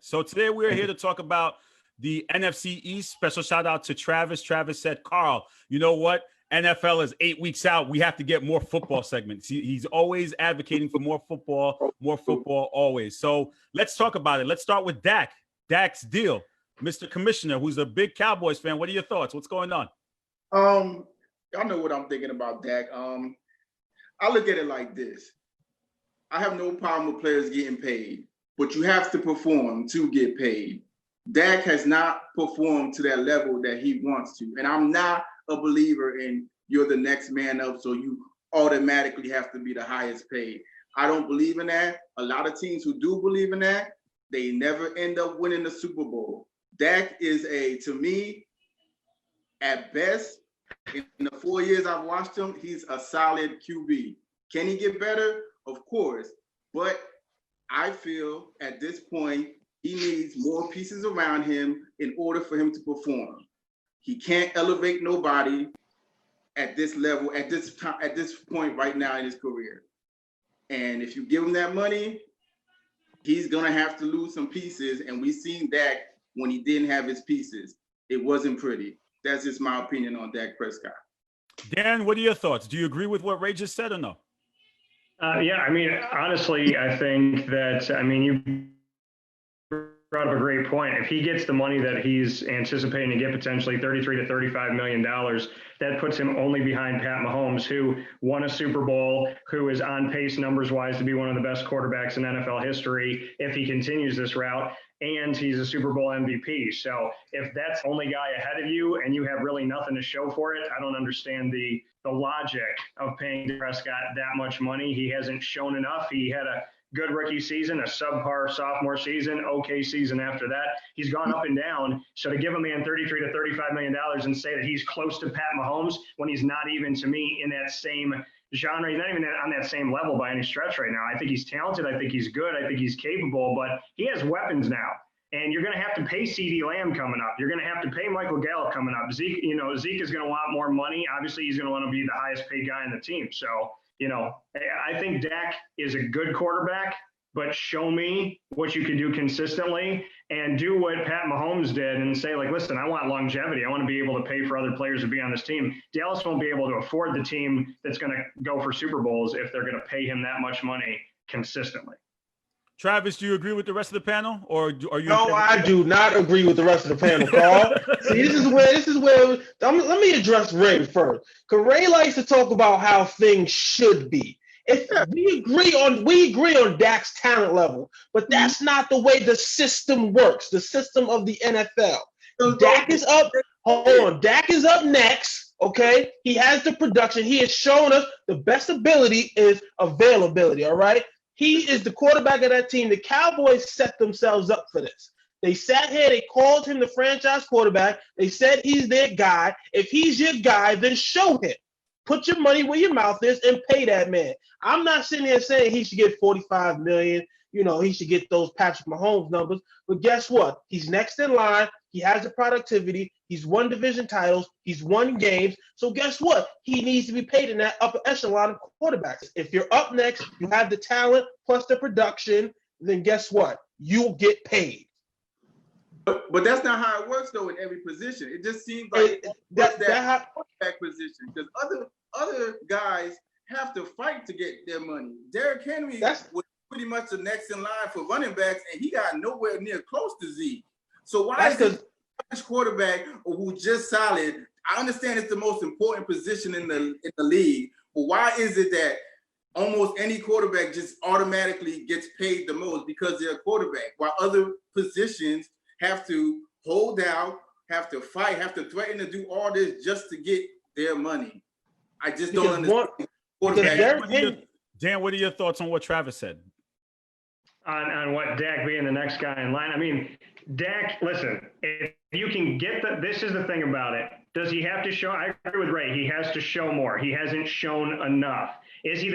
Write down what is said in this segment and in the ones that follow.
So today we're here to talk about the NFC East. Special shout out to Travis. Travis said, Carl, you know what? NFL is 8 weeks out. We have to get more football segments. He's always advocating for more football always. So let's talk about it. Let's start with Dak. Dak's deal. Mr. Commissioner, who's a big Cowboys fan. What are your thoughts? What's going on? Y'all know what I'm thinking about Dak. I look at it like this. I have no problem with players getting paid, but you have to perform to get paid. Dak has not performed to that level that he wants to. And I'm not a believer in you're the next man up, so you automatically have to be the highest paid. I don't believe in that. A lot of teams who do believe in that, they never end up winning the Super Bowl. Dak is to me, at best, in the 4 years I've watched him, he's a solid QB. Can he get better? Of course. But I feel at this point, he needs more pieces around him in order for him to perform. He can't elevate nobody at this level, at this point right now in his career. And if you give him that money, he's gonna have to lose some pieces. And we've seen Dak when he didn't have his pieces. It wasn't pretty. That's just my opinion on Dak Prescott. Dan, what are your thoughts? Do you agree with what Ray just said or no? Yeah, I mean, honestly, I think that, you brought up a great point. If he gets the money that he's anticipating to get, potentially $33 to $35 million, that puts him only behind Pat Mahomes, who won a Super Bowl, who is on pace numbers-wise to be one of the best quarterbacks in NFL history if he continues this route, and he's a Super Bowl MVP. So if that's the only guy ahead of you and you have really nothing to show for it, I don't understand the logic of paying Prescott that much money. He hasn't shown enough. He had a good rookie season, a subpar sophomore season, okay season after that. He's gone up and down. So to give a man $33 to $35 million and say that he's close to Pat Mahomes when he's not even, to me, in that same genre, he's not even on that same level by any stretch right now. I think he's talented. I think he's good. I think he's capable, but he has weapons now. And you're going to have to pay CeeDee Lamb coming up. You're going to have to pay Michael Gallup coming up. Zeke is going to want more money. Obviously, he's going to want to be the highest paid guy on the team. So, I think Dak is a good quarterback, but show me what you can do consistently and do what Pat Mahomes did and say, like, listen, I want longevity. I want to be able to pay for other players to be on this team. Dallas won't be able to afford the team that's going to go for Super Bowls if they're going to pay him that much money consistently. Travis, do you agree with the rest of the panel, or are you? No, I do not agree with the rest of the panel, Carl. See, this is where. Let me address Ray first, because Ray likes to talk about how things should be. If we agree on Dak's talent level, but that's not the way the system works. The system of the NFL. Dak is up. Hold on, Dak is up next. Okay, he has the production. He has shown us the best ability is availability. All right. He is the quarterback of that team. The Cowboys set themselves up for this. They sat here, they called him the franchise quarterback. They said he's their guy. If he's your guy, then show him. Put your money where your mouth is and pay that man. I'm not sitting here saying he should get $45 million. He should get those Patrick Mahomes numbers. But guess what? He's next in line. He has the productivity. He's won division titles. He's won games. So guess what? He needs to be paid in that upper echelon of quarterbacks. If you're up next, you have the talent plus the production, then guess what? You'll get paid. But that's not how it works, though, in every position. It just seems like that's that quarterback position, because other guys have to fight to get their money. Derrick Henry was pretty much the next in line for running backs, and he got nowhere near close to Zeke. So why is this quarterback who's just solid? I understand it's the most important position in the league, but why is it that almost any quarterback just automatically gets paid the most because they're a quarterback, while other positions have to hold out, have to fight, have to threaten to do all this just to get their money? I just don't understand. Dan, what are your thoughts on what Travis said? On what Dak being the next guy in line? I mean, Dak, listen, if you can get this is the thing about it. Does he have to show? I agree with Ray. He has to show more. He hasn't shown enough. Is he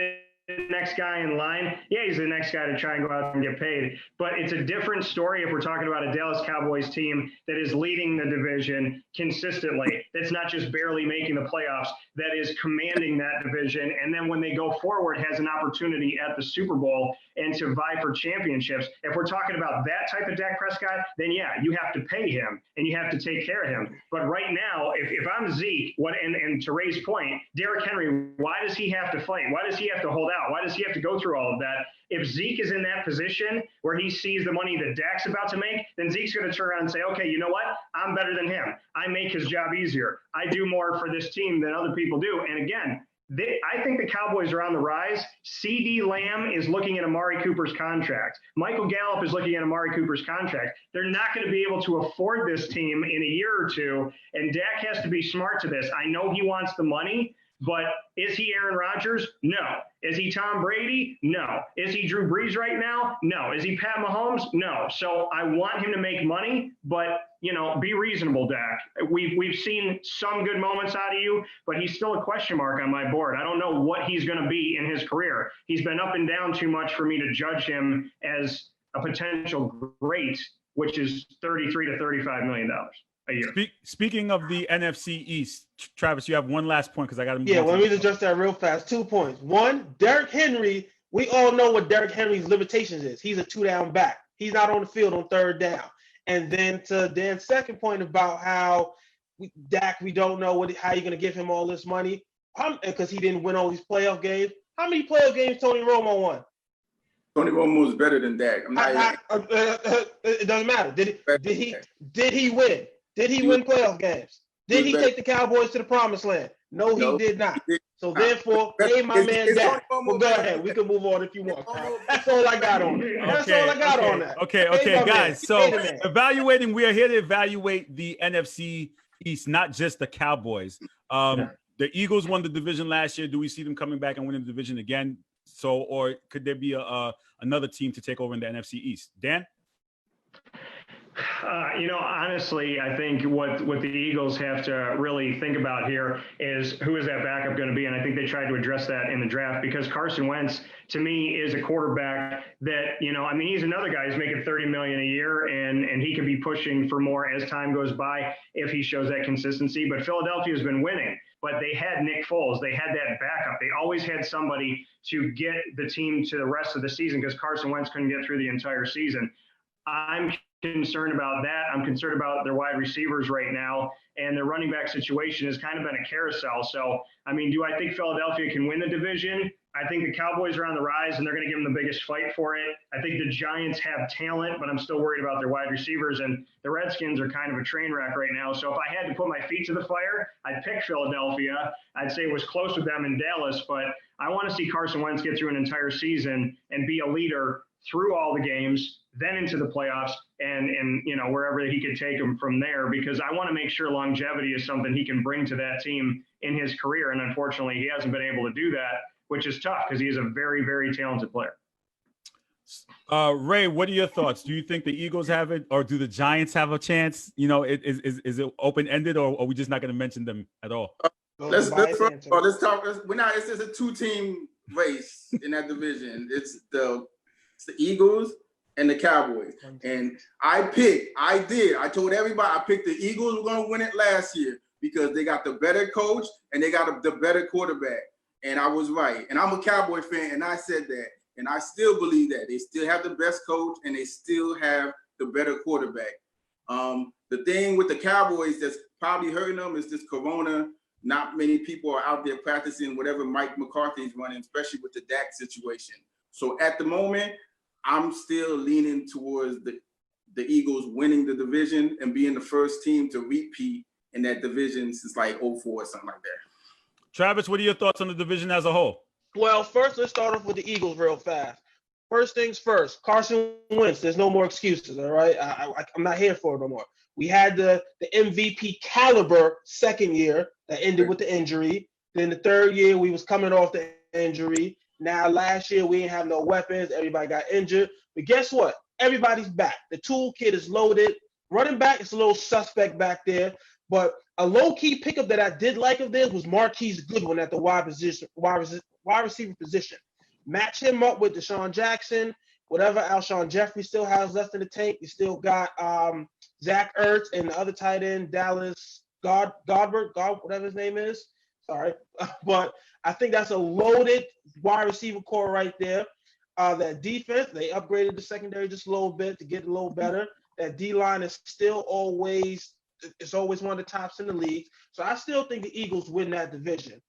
next guy in line? Yeah, he's the next guy to try and go out and get paid. But it's a different story if we're talking about a Dallas Cowboys team that is leading the division consistently, that's not just barely making the playoffs, that is commanding that division. And then when they go forward, has an opportunity at the Super Bowl and to vie for championships. If we're talking about that type of Dak Prescott, then yeah, you have to pay him and you have to take care of him. But right now, if I'm Zeke, and to Ray's point, Derrick Henry, why does he have to fight? Why does he have to hold out? Why does he have to go through all of that? If Zeke is in that position where he sees the money that Dak's about to make, then Zeke's going to turn around and say, okay, you know what? I'm better than him. I make his job easier. I do more for this team than other people do. And again, I think the Cowboys are on the rise. CeeDee Lamb is looking at Amari Cooper's contract. Michael Gallup is looking at Amari Cooper's contract. They're not going to be able to afford this team in a year or two, and Dak has to be smart to this. I know he wants the money, but is he Aaron Rodgers? No. Is he Tom Brady? No. Is he Drew Brees right now? No. Is he Pat Mahomes? No. So I want him to make money, but, be reasonable, Dak. We've seen some good moments out of you, but he's still a question mark on my board. I don't know what he's going to be in his career. He's been up and down too much for me to judge him as a potential great, which is $33 to $35 million a year. Speaking of the NFC East, Travis, you have one last point because I got to move. Yeah, let me address that real fast. 2 points. One, Derrick Henry. We all know what Derrick Henry's limitations is. He's a 2-down back. He's not on the field on 3rd down. And then to Dan's second point about how Dak, we don't know how you're going to give him all this money because he didn't win all these playoff games. How many playoff games Tony Romo won? Tony Romo was better than Dak. It doesn't matter. Did he win? Did he win playoff games? Did he take the Cowboys to the promised land? No, he did not. So therefore, pay my man Dak. Well, go ahead. We can move on if you want. That's all I got on it. That's all I got on that. Okay, guys. So we are here to evaluate the NFC East, not just the Cowboys. The Eagles won the division last year. Do we see them coming back and winning the division again? So, or could there be another team to take over in the NFC East? Dan? Honestly, I think what the Eagles have to really think about here is who is that backup going to be? And I think they tried to address that in the draft because Carson Wentz, to me, is a quarterback that, he's another guy who's making $30 million a year and he could be pushing for more as time goes by if he shows that consistency. But Philadelphia's been winning. But they had Nick Foles. They had that backup. They always had somebody to get the team to the rest of the season because Carson Wentz couldn't get through the entire season. I'm concerned about that. I'm concerned about their wide receivers right now, and their running back situation has kind of been a carousel. So, do I think Philadelphia can win the division? I think the Cowboys are on the rise, and they're going to give them the biggest fight for it. I think the Giants have talent, but I'm still worried about their wide receivers, and the Redskins are kind of a train wreck right now. So if I had to put my feet to the fire, I'd pick Philadelphia. I'd say it was close with them in Dallas, but I want to see Carson Wentz get through an entire season and be a leader through all the games, then into the playoffs and wherever he could take them from there, because I want to make sure longevity is something he can bring to that team in his career. And unfortunately, he hasn't been able to do that, which is tough because he is a very, very talented player. Ray, what are your thoughts? Do you think the Eagles have it, or do the Giants have a chance? Is it open-ended, or are we just not going to mention them at all? Let's talk. It's just a 2-team race in that division. It's the Eagles and the Cowboys. And I told everybody I picked the Eagles were going to win it last year because they got the better coach and they got the better quarterback. And I was right. And I'm a Cowboy fan, and I said that. And I still believe that. They still have the best coach, and they still have the better quarterback. The thing with the Cowboys that's probably hurting them is this corona. Not many people are out there practicing whatever Mike McCarthy's running, especially with the Dak situation. So at the moment, I'm still leaning towards the Eagles winning the division and being the first team to repeat in that division since like 2004 or something like that. Travis, what are your thoughts on the division as a whole? Well, first, let's start off with the Eagles real fast. First things first, Carson Wentz, there's no more excuses, all right? I'm not here for it no more. We had the MVP caliber second year that ended with the injury. Then the third year, we was coming off the injury. Now, last year, we didn't have no weapons. Everybody got injured. But guess what? Everybody's back. The toolkit is loaded. Running back is a little suspect back there. But a low-key pickup that I did like of theirs was Marquise Goodwin at the wide receiver position. match him up with Deshaun Jackson, whatever Alshon Jeffrey still has left in the tank. You still got Zach Ertz and the other tight end, Dallas Goddard, whatever his name is. Sorry. But I think that's a loaded wide receiver core right there. That defense, they upgraded the secondary just a little bit to get a little better. That D-line is still always one of the tops in the league. So I still think the Eagles win that division.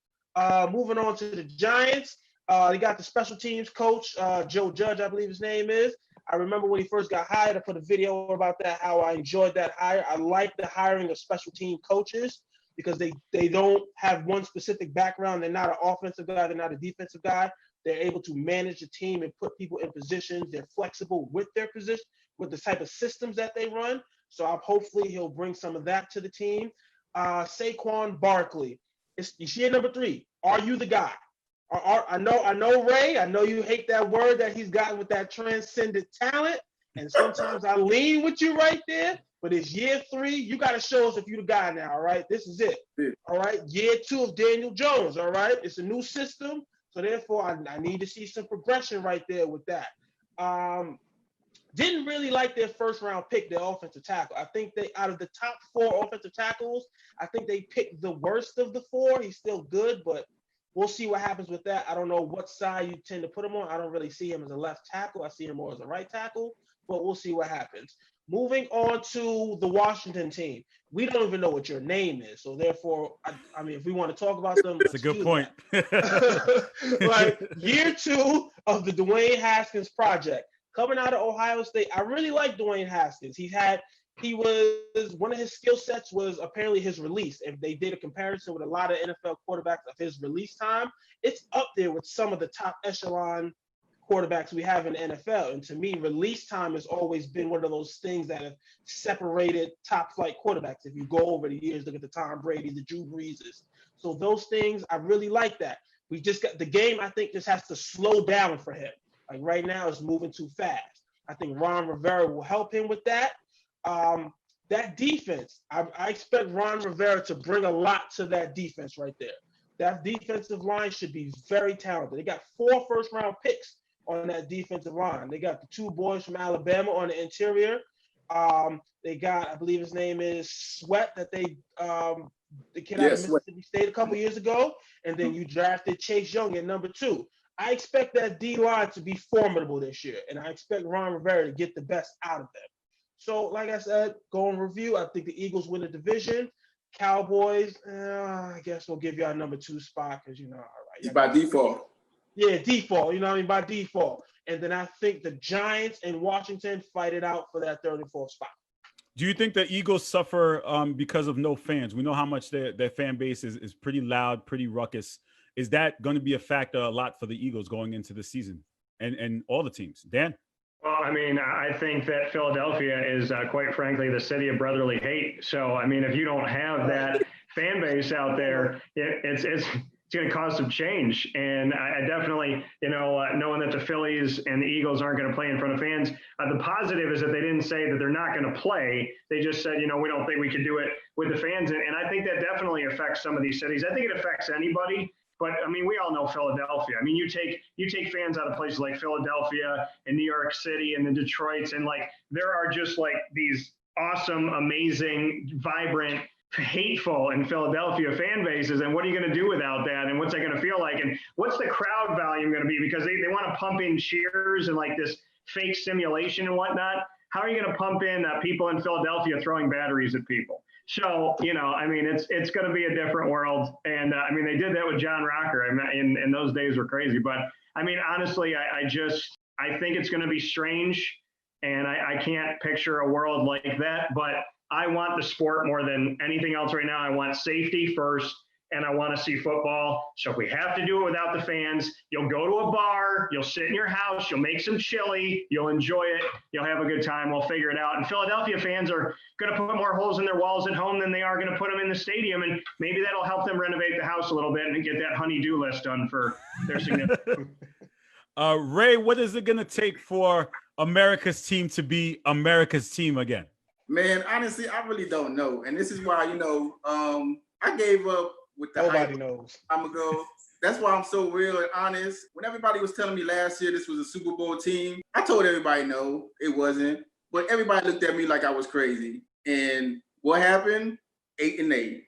Moving on to the Giants, they got the special teams coach, Joe Judge, I believe his name is. I remember when he first got hired, I put a video about that, how I enjoyed that hire. I like the hiring of special team coaches because they don't have one specific background. They're not an offensive guy. They're not a defensive guy. They're able to manage the team and put people in positions. They're flexible with their position, with the type of systems that they run. So hopefully he'll bring some of that to the team. Saquon Barkley. You see at number 3. Are you the guy? I know, Ray. I know you hate that word that he's got with that transcendent talent. And sometimes I lean with you right there. But it's year 3. You got to show us if you're the guy now, all right? This is it. All right? Year 2 of Daniel Jones, all right? It's a new system. So therefore, I need to see some progression right there with that. Didn't really like their first round pick, their offensive tackle. I think they, out of the top 4 offensive tackles, I think they picked the worst of the 4. He's still good, but we'll see what happens with that. I don't know what side you tend to put him on. I don't really see him as a left tackle. I see him more as a right tackle, but we'll see what happens. Moving on to the Washington team. We don't even know what your name is. So therefore, I mean, if we want to talk about them, that's a good point. Like year 2 of the Dwayne Haskins project. Coming out of Ohio State, I really like Dwayne Haskins. He was one of his skill sets was apparently his release. If they did a comparison with a lot of NFL quarterbacks of his release time, it's up there with some of the top echelon quarterbacks we have in the NFL. And to me, release time has always been one of those things that have separated top flight quarterbacks. If you go over the years, look at the Tom Brady, the Drew Breeses. So those things, I really like that. We just got the game, I think, just has to slow down for him. Like right now, it's moving too fast. I think Ron Rivera will help him with that. That defense, I expect Ron Rivera to bring a lot to that defense right there. That defensive line should be very talented. They got 4 first-round picks on that defensive line. They got the 2 boys from Alabama on the interior. They got, I believe his name is Sweat, that the kid out of Mississippi State a couple years ago. And then you drafted Chase Young at number 2. I expect that D-line to be formidable this year, and I expect Ron Rivera to get the best out of them. So, like I said, going review, I think the Eagles win the division. Cowboys, I guess we'll give you our number 2 spot because, all right. By default. Yeah, default, you know what I mean, by default. And then I think the Giants and Washington fight it out for that 3rd and 4th spot. Do you think the Eagles suffer because of no fans? We know how much their fan base is pretty loud, pretty ruckus. Is that going to be a factor a lot for the Eagles going into the season and all the teams? Dan? Well, I mean, I think that Philadelphia is, quite frankly, the city of brotherly hate. So, I mean, if you don't have that fan base out there, it's going to cause some change. And I definitely, knowing that the Phillies and the Eagles aren't going to play in front of fans, the positive is that they didn't say that they're not going to play. They just said, we don't think we can do it with the fans. And I think that definitely affects some of these cities. I think it affects anybody. But I mean, we all know Philadelphia. I mean, you take fans out of places like Philadelphia and New York City and the Detroits, and like there are just like these awesome, amazing, vibrant, hateful in Philadelphia fan bases. And what are you going to do without that? And what's that going to feel like? And what's the crowd volume going to be? Because they want to pump in cheers and like this fake simulation and whatnot. How are you going to pump in people in Philadelphia throwing batteries at people? So, I mean, it's going to be a different world. And I mean, they did that with John Rocker. I mean, in those days were crazy. But I mean, honestly, I think it's going to be strange. And I can't picture a world like that. But I want the sport more than anything else right now. I want safety first. And I want to see football. So if we have to do it without the fans, you'll go to a bar, you'll sit in your house, you'll make some chili, you'll enjoy it, you'll have a good time, we'll figure it out. And Philadelphia fans are going to put more holes in their walls at home than they are going to put them in the stadium. And maybe that'll help them renovate the house a little bit and get that honey-do list done for their significant. Ray, what is it going to take for America's team to be America's team again? Man, honestly, I really don't know. And this is why, I gave up with the nobody knows. I'm gonna go. That's why I'm so real and honest. When everybody was telling me last year this was a Super Bowl team, I told everybody no, it wasn't. But everybody looked at me like I was crazy. And what happened? 8-8.